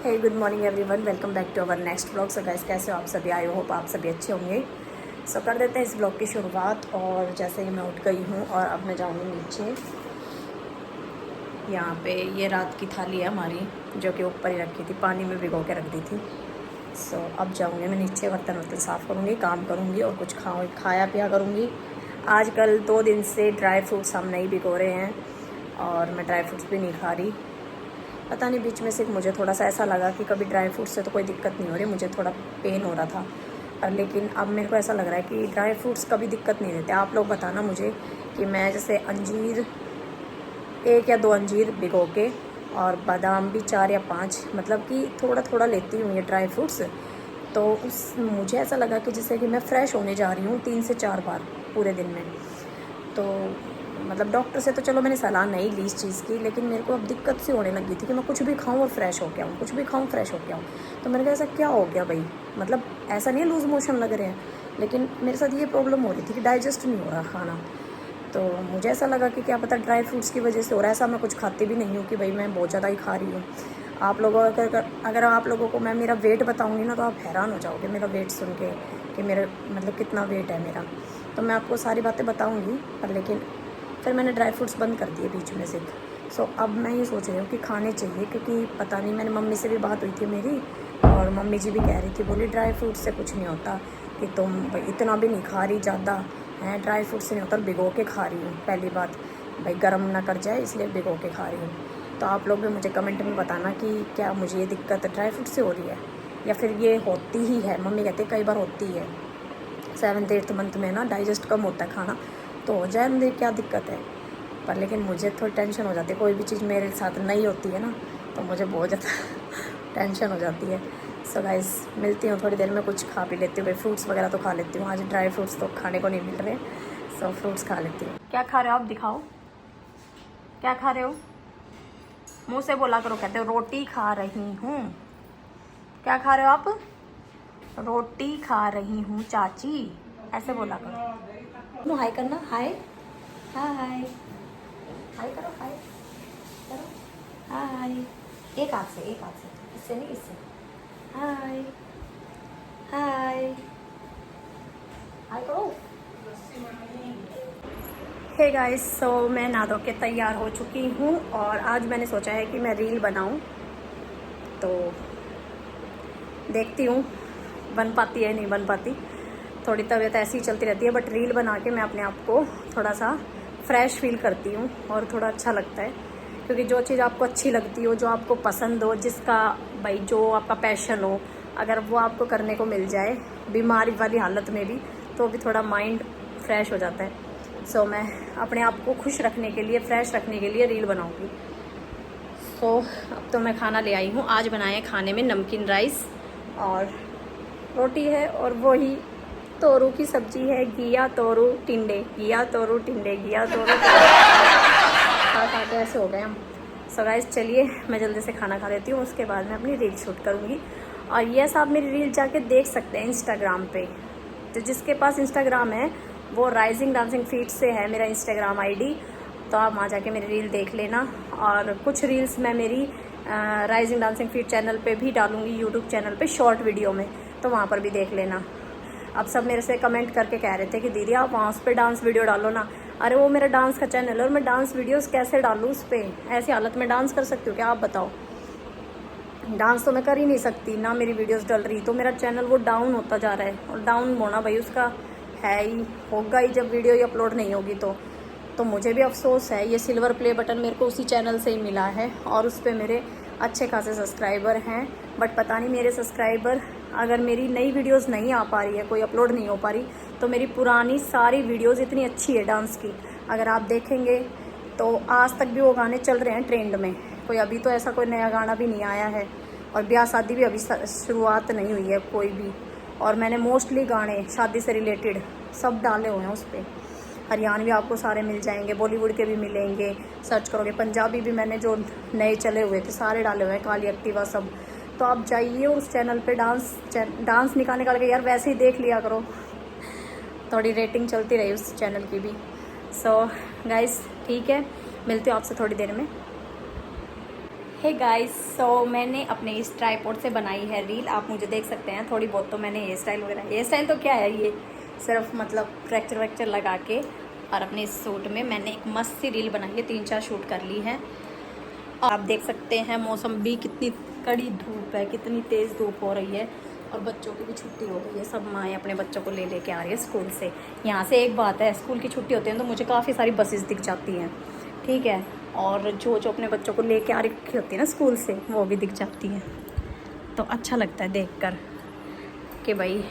Hey good morning everyone, welcome back to our next blog. So guys, कैसे हो आप सभी? आई होप आप सभी अच्छे होंगे। सो कर देते हैं इस ब्लॉग की शुरुआत। और जैसे ही मैं उठ गई हूँ और अब मैं जाऊँगी नीचे। यहाँ पे ये रात की थाली है हमारी, जो कि ऊपर ही रखी थी, पानी में भिगो के रख दी थी। सो अब जाऊँगी मैं नीचे, बर्तन वर्तन साफ़ करूँगी, काम करूँगी और कुछ खाया पिया करूँगी। आजकल 2 दिन से ड्राई फ्रूट्स हम नहीं भिगो रहे हैं और मैं ड्राई फ्रूट्स भी नहीं खा रही। पता नहीं, बीच में से मुझे थोड़ा सा ऐसा लगा कि कभी ड्राई फ्रूट से तो कोई दिक्कत नहीं हो रही, मुझे थोड़ा पेन हो रहा था। और लेकिन अब मेरे को ऐसा लग रहा है कि ड्राई फ्रूट्स कभी दिक्कत नहीं देते। आप लोग बताना मुझे कि मैं जैसे अंजीर 1 या 2 अंजीर भिगो के और बादाम भी 4 या 5, मतलब कि थोड़ा थोड़ा लेती हूँ ये ड्राई फ्रूट्स। तो मुझे ऐसा लगा कि जैसे कि मैं फ़्रेश होने जा रही हूँ 3 से 4 बार पूरे दिन में। तो मतलब डॉक्टर से तो चलो मैंने सलाह नहीं ली इस चीज़ की, लेकिन मेरे को अब दिक्कत सी होने लगी थी कि मैं कुछ भी खाऊं और फ्रेश हो के आऊँ, कुछ भी खाऊं फ्रेश हो के आऊँ। तो मैंने कहा ऐसा क्या हो गया भाई? मतलब ऐसा नहीं है लूज़ मोशन लग रहे हैं, लेकिन मेरे साथ ये प्रॉब्लम हो रही थी कि डाइजेस्ट नहीं हो रहा खाना। तो मुझे ऐसा लगा कि क्या पता ड्राई फ्रूट्स की वजह से हो रहा है। ऐसा मैं कुछ खाती भी नहीं हूँ कि भाई मैं बहुत ज़्यादा ही खा रही हूँ। आप लोगों अगर आप लोगों को मैं मेरा वेट बताऊँगी ना, तो आप हैरान हो जाओगे मेरा वेट सुन के कि मेरा मतलब कितना वेट है मेरा। तो मैं आपको सारी बातें बताऊँगी, पर लेकिन फिर मैंने ड्राई फ्रूट्स बंद कर दिए बीच में से। सो अब मैं ये सोच रही हूँ कि खाने चाहिए, क्योंकि पता नहीं, मैंने मम्मी से भी बात हुई थी मेरी, और मम्मी जी भी कह रही थी, बोली ड्राई फ्रूट्स से कुछ नहीं होता, कि तुम इतना भी नहीं खा रही ज़्यादा है, ड्राई फ्रूट से नहीं होता, भिगो के खा रही हूँ। पहली बात भाई गर्म ना कर जाए, इसलिए भिगो के खा रही हूँ। तो आप लोग भी मुझे कमेंट में बताना कि क्या मुझे ये दिक्कत ड्राई फ्रूट से हो रही है या फिर ये होती ही है। मम्मी कहते कई बार होती है, 7th 8th मंथ में ना डाइजेस्ट कम होता है खाना, तो हो जाए मुझे क्या दिक्कत है। पर लेकिन मुझे थोड़ी टेंशन हो जाती है, कोई भी चीज़ मेरे साथ नहीं होती है ना, तो मुझे बहुत ज़्यादा टेंशन हो जाती है। सो गाइस, मिलती हूँ थोड़ी देर में, कुछ खा भी लेती हूँ भाई, फ्रूट्स वगैरह तो खा लेती हूँ। आज ड्राई फ्रूट्स तो खाने को नहीं मिल रहे, सो फ्रूट्स खा लेती हूँ। क्या खा रहे हो आप? दिखाओ क्या खा रहे हो, मुँह से बोला करो। कहते हो रोटी खा रही हूँ। क्या खा रहे हो आप? रोटी खा रही हूँ चाची, ऐसे बोला करो। हाय करना, हाय हाय हाय करो, हाय करो, हाय। एक हाथ से, एक हाथ से, इससे नहीं, इससे। हाय हाय हाय करो। हे गाइस, सो मैं नहा धो के तैयार हो चुकी हूँ और आज मैंने सोचा है कि मैं रील बनाऊँ। तो देखती हूँ बन पाती है नहीं बन पाती, थोड़ी तबीयत ऐसी ही चलती रहती है, बट रील बना के मैं अपने आप को थोड़ा सा फ्रेश फील करती हूँ और थोड़ा अच्छा लगता है। क्योंकि जो चीज़ आपको अच्छी लगती हो, जो आपको पसंद हो, जिसका भाई जो आपका पैशन हो, अगर वो आपको करने को मिल जाए बीमारी वाली हालत में भी, तो भी थोड़ा माइंड फ्रेश हो जाता है। सो मैं अपने आप को खुश रखने के लिए, फ्रेश रखने के लिए रील बनाऊँगी। सो अब तो मैं खाना ले आई हूँ। आज बनाए हैं खाने में नमकीन राइस और रोटी है, और वही तोरू की सब्जी है, घिया तोरू टिंडे, घिया तोरू टिंडे, घिया तोरू खा खा के ऐसे हो गए हम। सो गाइस, चलिए मैं जल्दी से खाना खा लेती हूँ, उसके बाद मैं अपनी रील शूट करूँगी। और यस, आप मेरी रील जाके देख सकते हैं इंस्टाग्राम पे। तो जिसके पास इंस्टाग्राम है वो राइजिंग डांसिंग फीट से है मेरा इंस्टाग्राम आईडी, तो आप वहाँ जाके मेरी रील देख लेना। और कुछ रील्स मैं मेरी राइजिंग डांसिंग फीट चैनल पे भी डालूँगी, यूट्यूब चैनल पे शॉर्ट वीडियो में, तो वहाँ पर भी देख लेना। अब सब मेरे से कमेंट करके कह रहे थे कि दीदी आप वहाँ उस पर डांस वीडियो डालो ना। अरे वो मेरा डांस का चैनल है और मैं डांस वीडियोस कैसे डालूँ उस पर? ऐसी हालत में डांस कर सकती हूँ क्या, आप बताओ? डांस तो मैं कर ही नहीं सकती ना, मेरी वीडियोस डल रही, तो मेरा चैनल वो डाउन होता जा रहा है। और डाउन होना भाई उसका है ही, होगा ही जब वीडियो ही अपलोड नहीं होगी। तो मुझे भी अफसोस है, ये सिल्वर प्ले बटन मेरे को उसी चैनल से ही मिला है और उस पर मेरे अच्छे खासे सब्सक्राइबर हैं। बट पता नहीं मेरे सब्सक्राइबर, अगर मेरी नई वीडियोस नहीं आ पा रही है, कोई अपलोड नहीं हो पा रही, तो मेरी पुरानी सारी वीडियोस इतनी अच्छी है डांस की, अगर आप देखेंगे तो आज तक भी वो गाने चल रहे हैं ट्रेंड में। कोई अभी तो ऐसा कोई नया गाना भी नहीं आया है, और ब्याह शादी भी अभी शुरुआत नहीं हुई है कोई भी। और मैंने मोस्टली गाने शादी से रिलेटेड सब डाले हुए हैं उस पर। हरियाणवी आपको सारे मिल जाएंगे, बॉलीवुड के भी मिलेंगे, सर्च करोगे। पंजाबी भी मैंने जो नए चले हुए थे सारे डाले हुए हैं, काली एक्टिवा सब। तो आप जाइए उस चैनल पे, डांस निकाल के यार वैसे ही देख लिया करो, थोड़ी रेटिंग चलती रही उस चैनल की भी। सो गाइस, ठीक है, मिलती हूँ आपसे थोड़ी देर में। हे गाइस, सो मैंने अपने इस ट्राइपॉड से बनाई है रील। आप मुझे देख सकते हैं थोड़ी बहुत। तो मैंने हेयर स्टाइल तो क्या है, ये सिर्फ मतलब फ्रैक्चर वैक्चर लगा के और अपने इस सूट में मैंने एक मस्त सी रील बनाई है। 3-4 शूट कर ली है। और आप देख सकते हैं मौसम भी कितनी कड़ी धूप है, कितनी तेज़ धूप हो रही है। और बच्चों की भी छुट्टी हो गई है, सब माएँ अपने बच्चों को ले लेके आ रही है स्कूल से। यहाँ से एक बात है, स्कूल की छुट्टी होती है तो मुझे काफ़ी सारी बसेस दिख जाती हैं, ठीक है। और जो जो अपने बच्चों को लेके आ रखी होती है ना स्कूल से, वो भी दिख जाती हैं। तो अच्छा लगता है देखकर कि भाई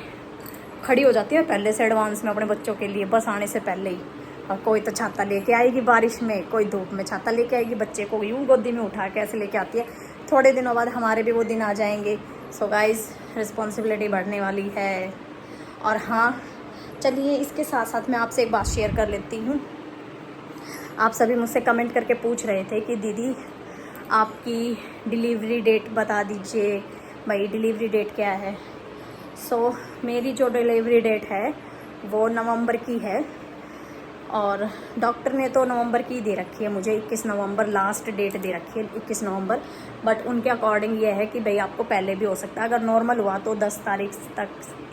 खड़ी हो जाती है पहले से एडवांस में अपने बच्चों के लिए, बस आने से पहले ही। और कोई तो छाता लेके आएगी बारिश में, कोई धूप में छाता लेके आएगी, बच्चे को यूँ गोदी में उठा के ऐसे लेके आती है। थोड़े दिनों बाद हमारे भी वो दिन आ जाएंगे। सो गाइस, रिस्पॉन्सिबिलिटी बढ़ने वाली है। और हाँ, चलिए इसके साथ साथ मैं आपसे एक बात शेयर कर लेती हूँ। आप सभी मुझसे कमेंट करके पूछ रहे थे कि दीदी आपकी डिलीवरी डेट बता दीजिए, भाई डिलीवरी डेट क्या है। सो मेरी जो डिलीवरी डेट है वो नवंबर की है। और डॉक्टर ने तो नवंबर की दे रखी है मुझे, 21 नवंबर लास्ट डेट दे रखी है, 21 नवंबर। बट उनके अकॉर्डिंग ये है कि भाई आपको पहले भी हो सकता है। अगर नॉर्मल हुआ तो 10 तारीख तक,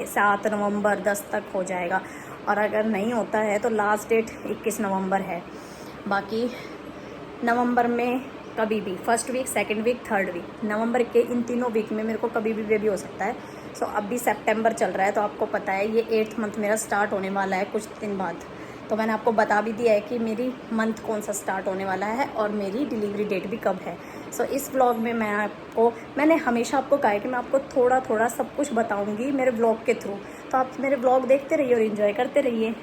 7 नवंबर 10 तक हो जाएगा। और अगर नहीं होता है तो लास्ट डेट 21 नवंबर है। बाकी नवंबर में कभी भी, first week, second week, third week, नवंबर के इन तीनों वीक में मेरे को कभी भी बेबी हो सकता है। सो अभी सितंबर चल रहा है तो आपको पता है ये 8th मंथ मेरा स्टार्ट होने वाला है कुछ दिन बाद। तो मैंने आपको बता भी दिया है कि मेरी मंथ कौन सा स्टार्ट होने वाला है और मेरी डिलीवरी डेट भी कब है। सो इस व्लॉग में मैंने हमेशा आपको कहा है कि मैं आपको थोड़ा थोड़ा सब कुछ बताऊँगी मेरे व्लॉग के थ्रू। तो आप मेरे व्लॉग देखते रहिए और इन्जॉय करते रहिए।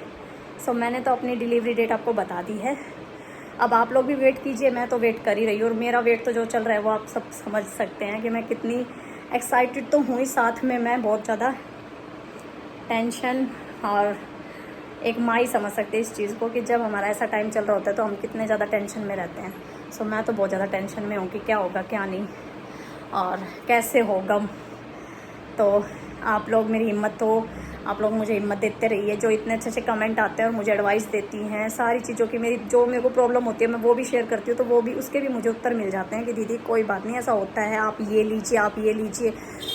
सो मैंने तो अपनी डिलीवरी डेट आपको बता दी है। अब आप लोग भी वेट कीजिए, मैं तो वेट कर ही रही हूँ। और मेरा वेट तो जो चल रहा है वो आप सब समझ सकते हैं कि मैं कितनी एक्साइटेड तो हूँ ही, साथ में मैं बहुत ज़्यादा टेंशन। और एक माँ ही समझ सकते हैं इस चीज़ को कि जब हमारा ऐसा टाइम चल रहा होता है तो हम कितने ज़्यादा टेंशन में रहते हैं। सो मैं तो बहुत ज़्यादा टेंशन में हूँ कि क्या होगा क्या नहीं और कैसे होगा। तो आप लोग मेरी हिम्मत हो, आप लोग मुझे हिम्मत देते रहिए। जो इतने अच्छे अच्छे कमेंट आते हैं और मुझे एडवाइस देती हैं सारी चीज़ों की, मेरे को प्रॉब्लम होती है मैं वो भी शेयर करती हूँ, तो वो भी उसके भी मुझे उत्तर मिल जाते हैं कि दीदी कोई बात नहीं, ऐसा होता है, आप ये लीजिए, आप ये लीजिए।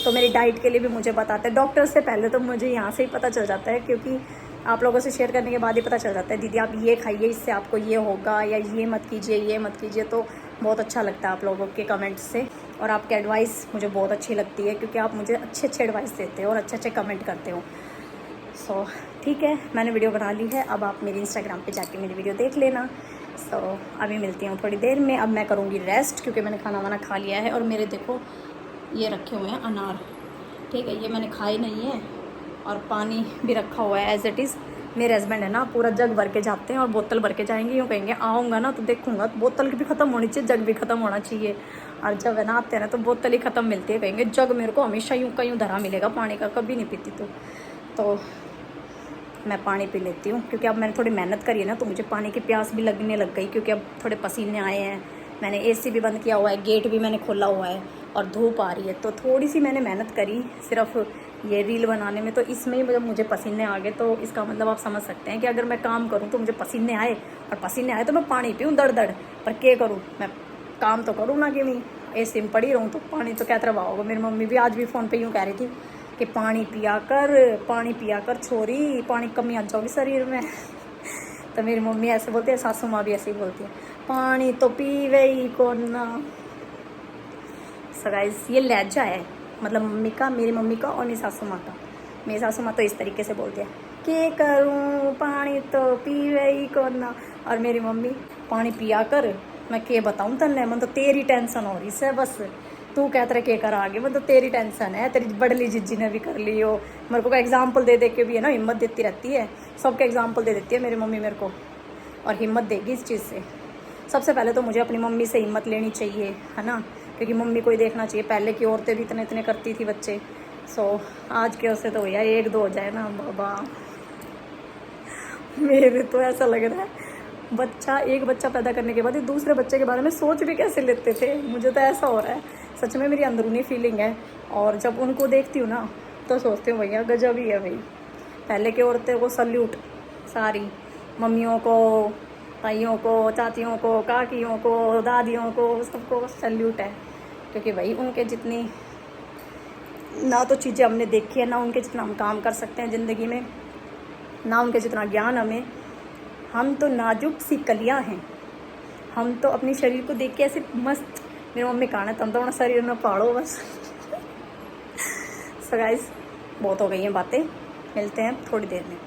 तो मेरी डाइट के लिए भी मुझे बताते हैं। डॉक्टर से पहले तो मुझे यहाँ से ही पता चल जाता है, क्योंकि आप लोगों से शेयर करने के बाद ही पता चल जाता है दीदी आप ये खाइए, इससे आपको ये होगा, या ये मत कीजिए, ये मत कीजिए। तो बहुत अच्छा लगता है आप लोगों के कमेंट्स से, और आपकी एडवाइस मुझे बहुत अच्छी लगती है, क्योंकि आप मुझे अच्छे अच्छे एडवाइस देते हो और अच्छे अच्छे कमेंट करते हो। सो ठीक है, मैंने वीडियो बना ली है, अब आप मेरे इंस्टाग्राम पे जाके मेरी वीडियो देख लेना। सो अभी मिलती हूँ थोड़ी देर में। अब मैं करूँगी रेस्ट, क्योंकि मैंने खाना वाना खा लिया है। और मेरे देखो ये रखे हुए हैं अनार, ठीक है, ये मैंने खाए नहीं है। और पानी भी रखा हुआ है एज़ इट इज़। मेरे हस्बैंड है ना पूरा जग भर के जाते हैं और बोतल भर के जाएंगे, यूँ कहेंगे आऊँगा ना तो देखूँगा, तो बोतल भी ख़त्म होनी चाहिए, जग भी ख़त्म होना चाहिए। और जब है ना आते हैं ना तो बोतल ही ख़त्म मिलती है, कहेंगे जग मेरे को हमेशा यूँ का यूँ धरा मिलेगा पानी का, कभी नहीं पीती। तो मैं पानी पी लेती हूँ, क्योंकि अब मैंने थोड़ी मेहनत करी है ना तो मुझे पानी की प्यास भी लगने लग गई, क्योंकि अब थोड़े पसीने आए हैं। मैंने एसी भी बंद किया हुआ है, गेट भी मैंने खोला हुआ है और धूप आ रही है। तो थोड़ी सी मैंने मेहनत करी सिर्फ ये रील बनाने में, तो इसमें ही जब मुझे पसीने आ गए तो इसका मतलब आप समझ सकते हैं कि अगर मैं काम करूँ तो मुझे पसीने आए, और पसीने आए तो मैं पानी पीऊँ दड़ दड़। पर क्या करूँ, मैं काम तो करूँ ना कि नहीं एसी में पड़ी रहूँ, तो पानी तो क्या तरह होगा। मेरी मम्मी भी आज भी फ़ोन पे यूँ कह रही थी कि पानी पिया कर छोरी, पानी कमी आ जाओगी शरीर में। तो मेरी मम्मी ऐसे बोलती है, सासू माँ भी ऐसे ही बोलती है, पानी तो पीवे ही को ना। सो गाइस, ये लहजा है मतलब मम्मी का, मेरी मम्मी का और मेरी सासू माँ का। मेरी सासू माँ तो इस तरीके से बोलती है, क्या करूँ पानी तो पीवे ही को ना। और मेरी मम्मी, पानी पिया कर, मैं क्या बताऊँ तन्ने, मैं तो तेरी टेंशन हो रही है बस, तू कहते रहे के कर आगे, मतलब तेरी टेंशन है, तेरी बड़ली जिज्जी ने भी कर ली हो। मेरे को एग्जाम्पल दे दे के भी है ना हिम्मत देती रहती है, सबके एग्जाम्पल दे देती है मेरी मम्मी मेरे को, और हिम्मत देगी इस चीज़ से। सबसे पहले तो मुझे अपनी मम्मी से हिम्मत लेनी चाहिए, है ना, क्योंकि मम्मी को ही देखना चाहिए। पहले की औरतें भी इतने इतने करती थी बच्चे। सो आज के उससे तो भैया 1-2 हो जाए ना बाबा। मेरे तो ऐसा लग रहा है एक बच्चा पैदा करने के बाद ये दूसरे बच्चे के बारे में सोच भी कैसे लेते थे, मुझे तो ऐसा हो रहा है। सच में मेरी अंदरूनी फीलिंग है। और जब उनको देखती हूँ ना तो सोचती हूँ भैया गजब ही है भाई। पहले के औरतें को सल्यूट, सारी मम्मियों को, ताइयों को, चाचियों को, काकियों को, दादियों को, सबको सल्यूट है। क्योंकि भाई उनके जितनी ना तो चीज़ें हमने देखी है, ना उनके जितना हम काम कर सकते हैं ज़िंदगी में, ना उनके जितना ज्ञान हमें। हम तो नाजुक सी कलियाँ हैं, हम तो अपने शरीर को देख के ऐसे मस्त, मेरी मम्मी कहा तुम तो अपना शरीर ना पाड़ो बस। सो गाइस बहुत हो गई हैं बातें, मिलते हैं थोड़ी देर में।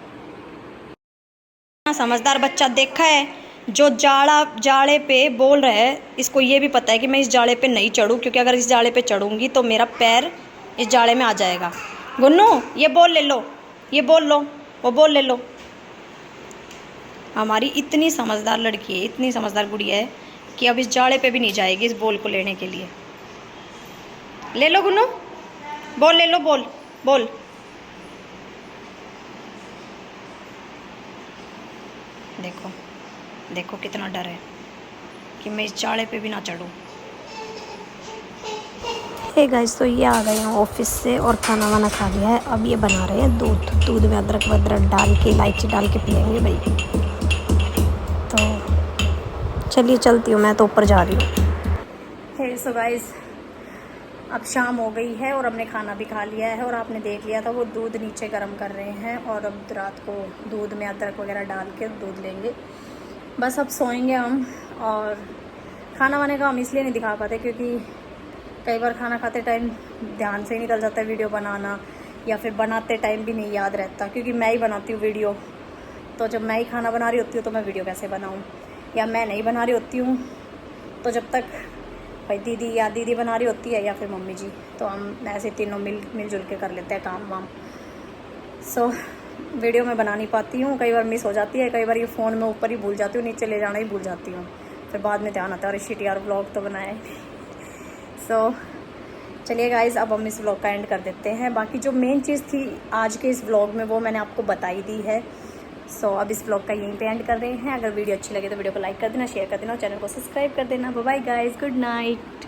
समझदार बच्चा देखा है जो जाड़े पे बोल रहा है, इसको ये भी पता है कि मैं इस जाड़े पे नहीं चढ़ूँ, क्योंकि अगर इस जाड़े पे चढ़ूँगी तो मेरा पैर इस जाड़े में आ जाएगा। गुन्नू ये बोल ले लो, ये बोल लो, वो बोल ले लो। हमारी इतनी समझदार लड़की है, इतनी समझदार गुड़िया है कि अब इस जाड़े पे भी नहीं जाएगी इस बॉल को लेने के लिए। ले लो गुन्नू, बॉल ले लो, बॉल बोल। देखो देखो कितना डर है कि मैं इस जाड़े पे भी ना चढ़ूँ। हे गाइस, तो ये आ गए हैं ऑफिस से और खाना वाना खा लिया है। अब ये बना रहे हैं दूध में अदरक वदरक डाल के, इलायची डाल के पिएंगे भाई। तो चलिए चलती हूँ, मैं तो ऊपर जा रही हूँ। हे सो गाइस, अब शाम हो गई है और हमने खाना भी खा लिया है, और आपने देख लिया था वो दूध नीचे गर्म कर रहे हैं, और अब रात को दूध में अदरक वगैरह डाल के दूध लेंगे। बस अब सोएंगे हम। और खाना वाने का हम इसलिए नहीं दिखा पाते क्योंकि कई बार खाना खाते टाइम ध्यान से ही निकल जाता है वीडियो बनाना, या फिर बनाते टाइम भी नहीं याद रहता, क्योंकि मैं ही बनाती हूँ वीडियो। तो जब मैं ही खाना बना रही होती हूँ तो मैं वीडियो कैसे बनाऊँ, या मैं नहीं बना रही होती हूँ तो जब तक भाई दीदी बना रही होती है या फिर मम्मी जी, तो हम ऐसे तीनों मिलजुल के कर लेते हैं काम वाम। सो वीडियो मैं बना नहीं पाती हूँ, कई बार मिस हो जाती है, कई बार ये फ़ोन में ऊपर ही भूल जाती हूँ, नीचे ले जाना ही भूल जाती हूँ, फिर बाद में ध्यान आता है अरे शिट यार व्लॉग तो बनाया है। सो चलिए गाइज़, अब हम इस व्लॉग का एंड कर देते हैं। बाकी जो मेन चीज़ थी आज के इस व्लॉग में वो मैंने आपको बताई दी है। सो अब इस व्लॉग का यहीं पे एंड कर रहे हैं। अगर वीडियो अच्छी लगे तो वीडियो को लाइक कर देना, शेयर कर देना और चैनल को सब्सक्राइब कर देना। Bye bye guys, good night.